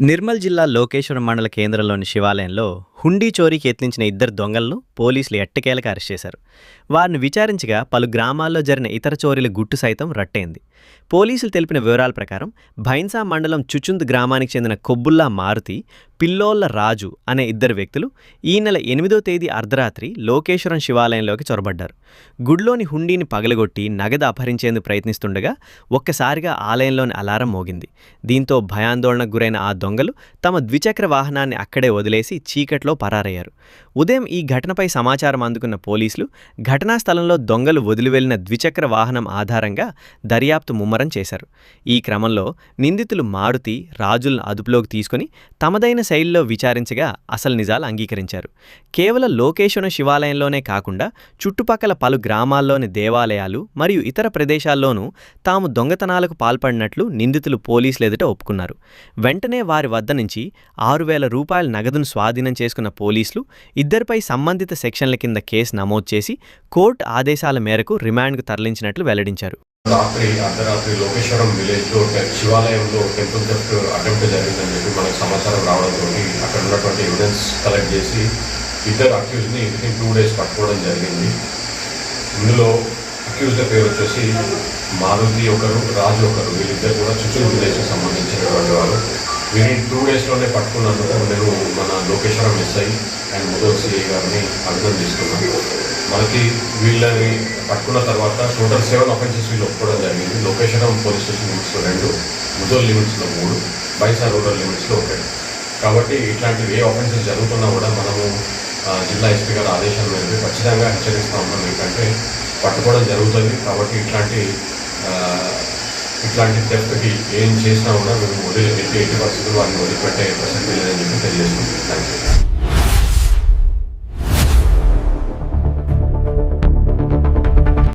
నిర్మల్ జిల్లా లోకేశ్వరం మండల కేంద్రంలోని శివాలయంలో హుండీ చోరీకి యత్నించిన ఇద్దరు దొంగలను పోలీసులు ఎట్టకేలకు అరెస్ట్ చేశారు. వారిని విచారించగా పలు గ్రామాల్లో జరిగిన ఇతర చోరీల గుట్టు సైతం రట్టయింది. పోలీసులు తెలిపిన వివరాల ప్రకారం భైన్సా మండలం చుచుంద్ గ్రామానికి చెందిన కొబ్బుల్లా మారుతి, పిల్లోళ్ల రాజు అనే ఇద్దరు వ్యక్తులు ఈ నెల 8వ తేదీ అర్ధరాత్రి లోకేశ్వరం శివాలయంలోకి చొరబడ్డారు. గుడిలోని హుండీని పగలగొట్టి నగదు అపహరించేందుకు ప్రయత్నిస్తుండగా ఒక్కసారిగా ఆలయంలోని అలారం మోగింది. దీంతో భయాందోళనకు గురైన ఆ దొంగలు తమ ద్విచక్ర వాహనాన్ని అక్కడే వదిలేసి చీకట్లో పరారయ్యారు. ఉదయం ఈ ఘటనపై సమాచారం అందుకున్న పోలీసులు ఘటనా స్థలంలో దొంగలు వదిలివెళ్లిన ద్విచక్ర వాహనం ఆధారంగా దర్యాప్తు ముమ్మరం చేశారు. ఈ క్రమంలో నిందితులు మారుతి, రాజులను అదుపులోకి తీసుకుని తమదైన శైలిలో విచారించగా అసలు నిజాలు అంగీకరించారు. కేవలం లోకేశ్వరం శివాలయంలోనే కాకుండా చుట్టుపక్కల పలు గ్రామాల్లోని దేవాలయాలు మరియు ఇతర ప్రదేశాల్లోనూ తాము దొంగతనాలకు పాల్పడినట్లు నిందితులు పోలీసులు ఎదుట ఒప్పుకున్నారు. వెంటనే వారి వద్ద నుంచి 6,000 రూపాయల నగదును స్వాధీనం చేసుకున్న పోలీసులు ఇద్దరిపై సంబంధిత సెక్షన్ల కింద కేసు నమోదు చేసి కోర్టు ఆదేశాల మేరకు రిమాండ్కు తరలించినట్లు వెల్లడించారు. అర్ధరాత్రి లోకేశ్వరం విలేజ్లో శివాలయంలో టెంపుల్ థెఫ్ట్ అటెంప్ట్ జరిగిందని చెప్పి మనకు సమాచారం రావడంతో అక్కడ ఉన్నటువంటి ఎవిడెన్స్ కలెక్ట్ చేసి ఇద్దరు అక్యూజ్ని వితిన్ 2 days పట్టుకోవడం జరిగింది. ఇందులో అక్యూజ్ల పేరు వచ్చేసి మారుతి ఒకరు, రాజు ఒకరు. వీళ్ళిద్దరు కూడా చుచూరు విలేజ్కి సంబంధించినటువంటి వారు. వీరిని 2 daysలోనే పట్టుకున్నందుకు నేను మన Lokeshwaram SI and Mudhol CI గారిని అభినందిస్తున్నాను. మనకి వీళ్ళని పట్టుకున్న తర్వాత టోటల్ 7 offences వీళ్ళు ఒప్పుకోవడం జరిగింది. లోకేశ్వరం పోలీస్ స్టేషన్ లిమిట్స్లో 2, ముదోల్ లిమిట్స్లో 3, బైసా రూరల్ లిమిట్స్లో 1. కాబట్టి ఇట్లాంటివి ఏ offences జరుగుతున్నా కూడా మనము జిల్లా ఎస్పీ గారి ఆదేశాల మేరకు ఖచ్చితంగా హెచ్చరిస్తూ ఉన్నాం. ఎందుకంటే పట్టుకోవడం జరుగుతుంది. కాబట్టి ఇట్లాంటి థెఫ్ట్కి ఏం చేసినా కూడా మేము ఎట్టి పరిస్థితులు వారిని వదిలిపెట్టే ప్రసక్తి లేదని చెప్పి తెలియజేస్తున్నాం. Thank you.